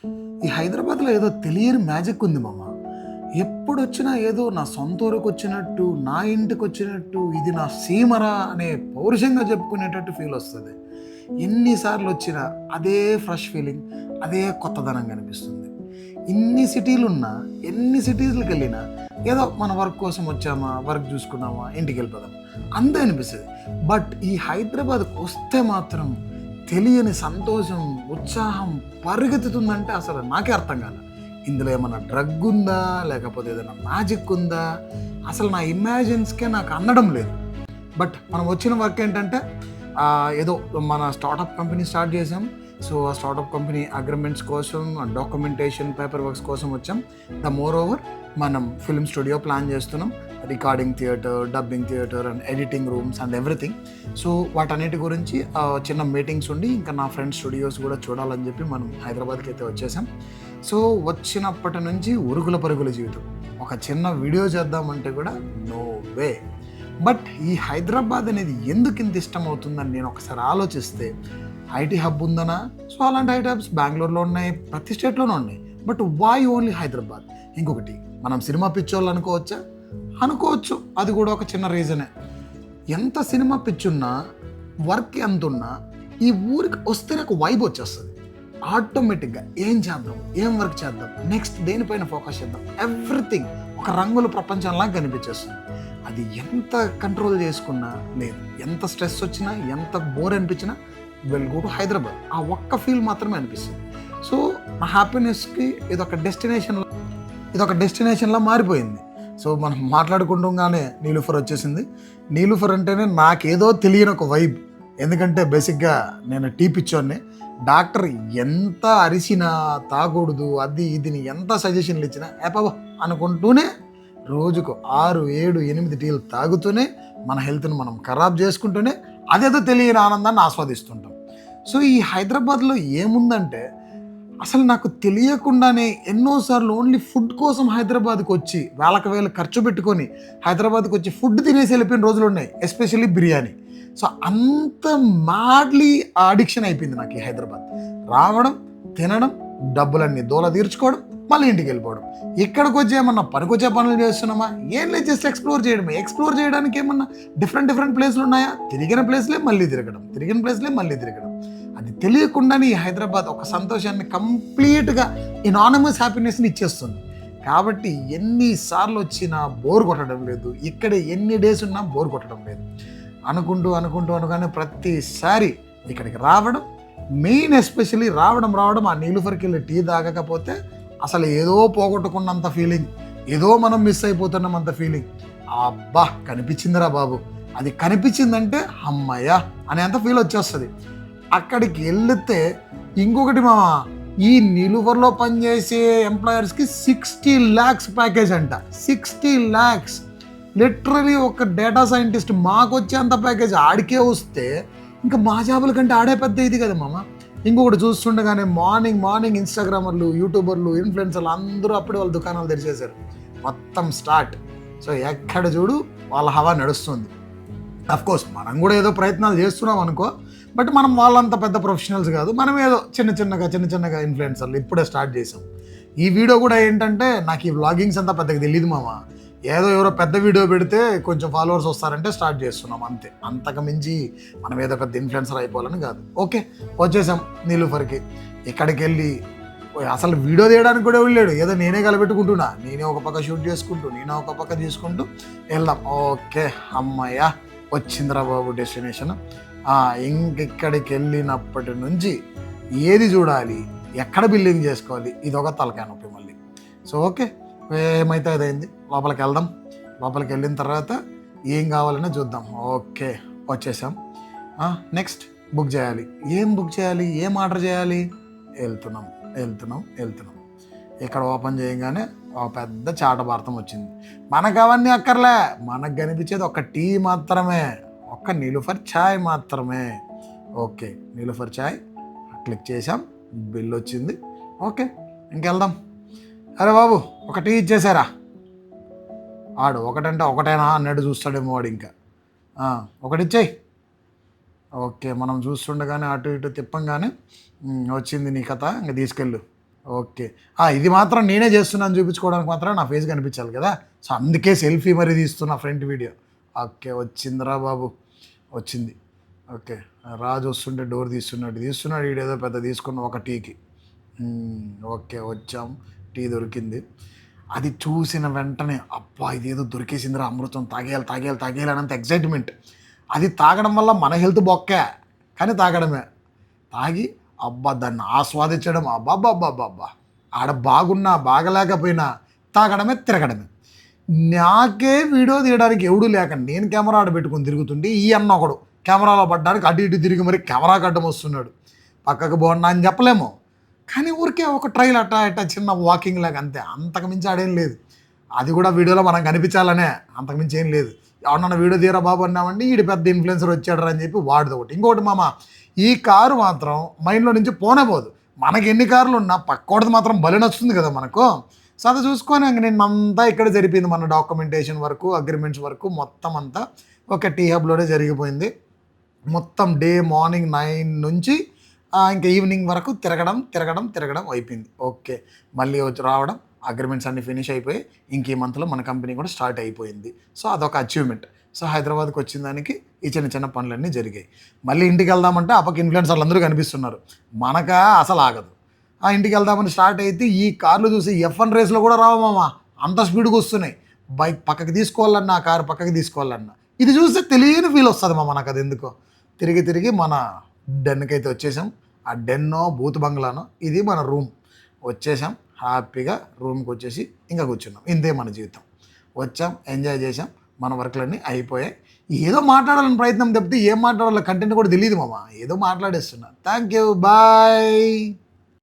ఈ హైదరాబాద్లో ఏదో తెలియని మ్యాజిక్ ఉంది మామ. ఎప్పుడొచ్చినా ఏదో నా సొంత ఊరికి వచ్చినట్టు, నా ఇంటికి వచ్చినట్టు, ఇది నా సీమరా అనే పౌరుషంగా చెప్పుకునేటట్టు ఫీల్ వస్తుంది. ఎన్నిసార్లు వచ్చినా అదే ఫ్రెష్ ఫీలింగ్, అదే కొత్తదనం కనిపిస్తుంది. ఇన్ని సిటీలున్నా, ఎన్ని సిటీస్కి వెళ్ళినా ఏదో మన వర్క్ కోసం వచ్చామా, వర్క్ చూసుకున్నామా, ఇంటికి వెళ్ళిపోదాం అంతే అనిపిస్తుంది. బట్ ఈ హైదరాబాద్కి వస్తే మాత్రం తెలియని సంతోషం, ఉత్సాహం పరిగెత్తుతుందంటే అసలు నాకే అర్థం కాదు. ఇందులో ఏమన్నా డ్రగ్ ఉందా, లేకపోతే ఏదైనా మ్యాజిక్ ఉందా, అసలు నా ఇమాజిన్స్కే నాకు అందడం లేదు. బట్ మనం వచ్చిన వర్క్ ఏంటంటే ఏదో మన స్టార్టప్ కంపెనీ స్టార్ట్ చేసాం. సో ఆ స్టార్టప్ కంపెనీ అగ్రిమెంట్స్ కోసం, డాక్యుమెంటేషన్, పేపర్ వర్క్స్ కోసం వచ్చాం. ద మోర్ ఓవర్ మనం ఫిల్మ్ స్టూడియో ప్లాన్ చేస్తున్నాం, recording theatre, dubbing theatre and editing rooms and everything. So వాటన్నిటి గురించి చిన్న మీటింగ్స్ ఉండి ఇంకా నా ఫ్రెండ్స్ స్టూడియోస్ కూడా చూడాలని చెప్పి మనం హైదరాబాద్కి అయితే వచ్చేసాం. సో వచ్చినప్పటి నుంచి ఉరుగుల పరుగుల జీవితం. ఒక చిన్న వీడియో చేద్దామంటే కూడా నో వే. బట్ ఈ హైదరాబాద్ అనేది ఎందుకు ఇంత ఇష్టం అవుతుందని నేను ఒకసారి ఆలోచిస్తే, ఐటీ హబ్ ఉందనా? సో అలాంటి ఐటీ హబ్స్ బెంగళూరులో ఉన్నాయి, ప్రతి స్టేట్లోనూ ఉన్నాయి. But why only Hyderabad? ఇంకొకటి, మనం సినిమా పిచ్చోళ్ళు అనుకోవచ్చా? అనుకోవచ్చు, అది కూడా ఒక చిన్న రీజనే. ఎంత సినిమా పిచ్చున్నా, వర్క్ ఎంత ఉన్నా, ఈ ఊరికి వస్తే నాకు వైబ్ వచ్చేస్తుంది. ఆటోమేటిక్గా ఏం చేద్దాం, ఏం వర్క్ చేద్దాం, నెక్స్ట్ దేనిపైన ఫోకస్ చేద్దాం, ఎవ్రీథింగ్ ఒక రంగుల ప్రపంచంలా కనిపించేస్తుంది. అది ఎంత కంట్రోల్ చేసుకున్నా లేదు, ఎంత స్ట్రెస్ వచ్చినా, ఎంత బోర్ అనిపించినా విల్ గో టు హైదరాబాద్. ఆ ఒక్క ఫీల్ మాత్రమే అనిపిస్తుంది. సో నా హ్యాపీనెస్కి ఇదొక డెస్టినేషన్లా మారిపోయింది. సో మనం మాట్లాడుకుంటుంగానే నీలూఫర్ వచ్చేసింది. నీలూఫర్ అంటేనే నాకేదో తెలియని ఒక వైబ్. ఎందుకంటే బేసిక్గా నేను టీ పిచ్చోన్ని. డాక్టర్ ఎంత అరిసినా, తాగకూడదు అది ఇదిని ఎంత సజెషన్లు ఇచ్చినా ఏపాబా అనుకుంటూనే రోజుకు 6, 7, 8 టీలు తాగుతూనే మన హెల్త్ని మనం ఖరాబ్ చేసుకుంటూనే అదేదో తెలియని ఆనందాన్ని ఆస్వాదిస్తుంటాం. సో ఈ హైదరాబాద్లో ఏముందంటే, అసలు నాకు తెలియకుండానే ఎన్నోసార్లు ఓన్లీ ఫుడ్ కోసం హైదరాబాద్కి వచ్చి వేలకు వేలు ఖర్చు పెట్టుకొని హైదరాబాద్కి వచ్చి ఫుడ్ తినేసి వెళ్ళిపోయిన రోజులు ఉన్నాయి, ఎస్పెషల్లీ బిర్యానీ. సో అంత మ్యాడ్లీ అడిక్షన్ అయిపోయింది నాకు ఈ హైదరాబాద్. రావడం, తినడం, డబ్బులన్నీ దోల తీర్చుకోవడం, మళ్ళీ ఇంటికి వెళ్ళిపోవడం. ఇక్కడికి వచ్చి ఏమన్నా పనికొచ్చే పనులు చేస్తున్నామా? ఏం లేదు, జస్ట్ ఎక్స్ప్లోర్ చేయడమే. ఎక్స్ప్లోర్ చేయడానికి ఏమన్నా డిఫరెంట్ ప్లేస్లు ఉన్నాయా? తిరిగిన ప్లేస్లే మళ్ళీ తిరగడం. అది తెలియకుండానే ఈ హైదరాబాద్ ఒక సంతోషాన్ని కంప్లీట్గా ఇనానిమస్ హ్యాపీనెస్ని ఇచ్చేస్తుంది. కాబట్టి ఎన్నిసార్లు వచ్చినా బోర్ కొట్టడం లేదు, ఇక్కడ ఎన్ని డేస్ ఉన్నా బోర్ కొట్టడం లేదు. అనుకుంటూ ప్రతిసారి ఇక్కడికి రావడం, మెయిన్ ఎస్పెషల్లీ రావడం ఆ నీలూఫర్కి వెళ్ళి టీ తాగకపోతే అసలు ఏదో పోగొట్టుకున్నంత ఫీలింగ్, ఏదో మనం మిస్ అయిపోతున్నాం అంత ఫీలింగ్. అబ్బా కనిపించిందిరా బాబు, అది కనిపించిందంటే అమ్మయ్య అనేంత ఫీల్ వచ్చేస్తుంది. అక్కడికి వెళితే ఇంకొకటి మామ, ఈ నీలూఫర్లో పనిచేసే ఎంప్లాయర్స్కి 60 lakhs ప్యాకేజ్ అంట. 60 lakhs లిటరలీ ఒక డేటా సైంటిస్ట్ మాకు వచ్చేంత ప్యాకేజ్ ఆడికే వస్తే ఇంకా మా జాబుల కంటే ఆడే పెద్ద ఇది కదా మామ. ఇంకొకటి చూస్తుండగానే మార్నింగ్ ఇన్స్టాగ్రామర్లు, యూట్యూబర్లు, ఇన్ఫ్లుయెన్సర్లు అందరూ అప్పుడే వాళ్ళ దుకాణాలు తెరిచేశారు, మొత్తం స్టార్ట్. సో ఎక్కడ చూడు వాళ్ళ హవా నడుస్తుంది. అఫ్కోర్స్ మనం కూడా ఏదో ప్రయత్నాలు చేస్తున్నాం అనుకో, బట్ మనం వాళ్ళంత పెద్ద ప్రొఫెషనల్స్ కాదు. మనం ఏదో చిన్నగా ఇన్ఫ్లుయెన్సర్లు ఇప్పుడే స్టార్ట్ చేసాం. ఈ వీడియో కూడా ఏంటంటే, నాకు ఈ వ్లాగింగ్స్ అంతా పెద్దగా తెలియదు మామ. ఏదో ఎవరో పెద్ద వీడియో పెడితే కొంచెం ఫాలోవర్స్ వస్తారంటే స్టార్ట్ చేస్తున్నాం అంతే. అంతకు మించి మనం ఏదో పెద్ద ఇన్ఫ్లుయెన్సర్ అయిపోవాలని కాదు. ఓకే, వచ్చేసాం నీలూఫర్కి. ఇక్కడికి వెళ్ళి అసలు వీడియో తీయడానికి కూడా వెళ్ళాడు, ఏదో నేనే కలబెట్టుకుంటున్నా, నేనే ఒక పక్క షూట్ చేసుకుంటూ, నేనే ఒక పక్క తీసుకుంటూ వెళ్దాం. ఓకే అమ్మయ్య వచ్చిందిరా బాబు డెస్టినేషన్. ఇంకెక్కడికి వెళ్ళినప్పటి నుంచి ఏది చూడాలి, ఎక్కడ బిల్డింగ్ చేసుకోవాలి, ఇదొక తలకాయ నొప్పి మళ్ళీ. సో ఓకే, ఏమైతే అదైంది, లోపలికి వెళ్దాం. లోపలికి వెళ్ళిన తర్వాత ఏం కావాలనే చూద్దాం. ఓకే వచ్చేసాం. నెక్స్ట్ బుక్ చేయాలి. ఏం బుక్ చేయాలి, ఏం ఆర్డర్ చేయాలి? వెళ్తున్నాం. ఇక్కడ ఓపెన్ చేయగానే ఒక పెద్ద చాట భారతం వచ్చింది. మనకు అవన్నీ అక్కర్లే, మనకు కనిపించేది ఒక టీ మాత్రమే, ఒక్క నీలూఫర్ ఛాయ్ మాత్రమే. ఓకే నీలూఫర్ ఛాయ్ క్లిక్ చేసాం, బిల్ వచ్చింది. ఓకే ఇంకెళ్దాం. అరే బాబు ఒక టీ ఇచ్చేసారా? ఆడు ఒకటంటే ఒకటేనా అన్నట్టు చూస్తాడేమో వాడు. ఇంకా ఒకటిచ్చేయి. ఓకే మనం చూస్తుండగానే అటు ఇటు తిప్పంగానే వచ్చింది నీ కథ, ఇంకా తీసుకెళ్ళు. ఓకే. ఇది మాత్రం నేనే చేస్తున్నాను చూపించుకోవడానికి మాత్రం నా ఫేస్ కనిపించాలి కదా! సో, అందుకే సెల్ఫీ మరీ తీస్తున్నా ఫ్రంట్ వీడియో. ఓకే. వచ్చిందిరా బాబు! వచ్చింది. ఓకే. రాజు వస్తుంటే డోర్ తీస్తున్నాడు. తీస్తున్నాడు ఈడేదో పెద్ద తీసుకున్న ఒక టీకి. ఓకే. వచ్చాం. టీ దొరికింది. అది చూసిన వెంటనే అబ్బా! ఇదేదో దొరికేసిందిరా అమృతం తాగేయాలి, తాగేయాలి, తాగేయాలి అన్నంత ఎక్సైట్‌మెంట్. అది తాగడం వల్ల మన హెల్త్ బొక్కే. కానీ తాగడమే. తాగి అబ్బా! దాన్ని ఆస్వాదించడం అబ్బబ్బబ్బబ్బబ్బా! ఆడ బాగున్నా, బాగలేకపోయినా తాగడమే, తిరగడమే. నాకే వీడియో తీయడానికి ఎవడు లేక నేను కెమెరా ఆడ పెట్టుకొని తిరుగుతుంటే ఈ అన్న ఒకడు కెమెరాలో పడ్డానికి అటు ఇటు తిరిగి మరి కెమెరాకి అడ్డం వస్తున్నాడు. పక్కకు పోండి అని చెప్పలేము. కానీ ఊరికే ఒక ట్రైల్ అట్టా ఇట్టా చిన్న వాకింగ్ లాగా అంతే. అంతకు మించి ఆడేం లేదు. అది కూడా వీడియోలో మనం కనిపించాలనే. అంతకు మించి ఏం లేదు. ఎవరన్నా వీడియో తీయరా బాబు అన్నామంటే ఈడు పెద్ద ఇన్‌ఫ్లుయెన్సర్ వచ్చాడురా అని చెప్పి వాడిది ఒకటి. ఇంకోటి మామ ఈ కారు మాత్రం మైండ్‌లో నుంచి పోనే పోదు. మనకి ఎన్ని కార్లున్నా పక్కోడిది మాత్రం భలే నచ్చుతుంది కదా మనకు. సో, అది చూసుకొని ఇంక నిన్నంతా ఇక్కడ జరిపింది. మన డాక్యుమెంటేషన్ వరకు, అగ్రీమెంట్స్ వరకు మొత్తం అంతా ఒక టీ హబ్‌లోనే జరిగిపోయింది. మొత్తం డే మార్నింగ్ 9 నుంచి ఇంకా ఈవినింగ్ వరకు తిరగడం, తిరగడం, తిరగడం అయిపోయింది. ఓకే. మళ్ళీ వచ్చి రావడం, అగ్రీమెంట్స్ అన్నీ ఫినిష్ అయిపోయి ఇంక ఈ మంత్‌లో మన కంపెనీ కూడా స్టార్ట్ అయిపోయింది. సో, అదొక అచీవ్‌మెంట్. సో, హైదరాబాద్‌కి వచ్చిన దానికి ఈ చిన్న చిన్న పనులన్నీ జరిగాయి. మళ్ళీ ఇంటికెళ్దామంటే ఆ పక్క ఇన్‌ఫ్లుయెన్సర్‌లు అందరూ కనిపిస్తున్నారు. మనకా అసలు ఆగదు. ఇంటికెళ్దామని స్టార్ట్ అయితే ఈ కార్లు చూసి F1 రేస్‌లో కూడా రావు మామ. అంత స్పీడ్‌గా వస్తున్నాయి. బైక్ పక్కకి తీసుకోవాలన్నా, ఆ కారు పక్కకి తీసుకోవాలన్నా. ఇది చూస్తే తెలియని ఫీల్ వస్తది మామ నాకదెందుకో. తిరిగి తిరిగి మన డెన్‌కైతే వచ్చేసాం. ఆ డెన్నో, బూత్ బంగ్లానో ఇది మన రూమ్. వచ్చేసాం. హ్యాపీగా రూమ్‌కొచ్చేసి ఇంకా కూర్చున్నాం. ఇంతే మన జీవితం. వచ్చాం, ఎంజాయ్ చేసాం. మన వర్కులన్నీ అయిపోయాయి. ఏదో మాట్లాడాలని ప్రయత్నం తప్పితే ఏం మాట్లాడాలో కంటెంట్ కూడా తెలీదు మామ. ఏదో మాట్లాడేస్తున్నా. Thank you. బాయ్.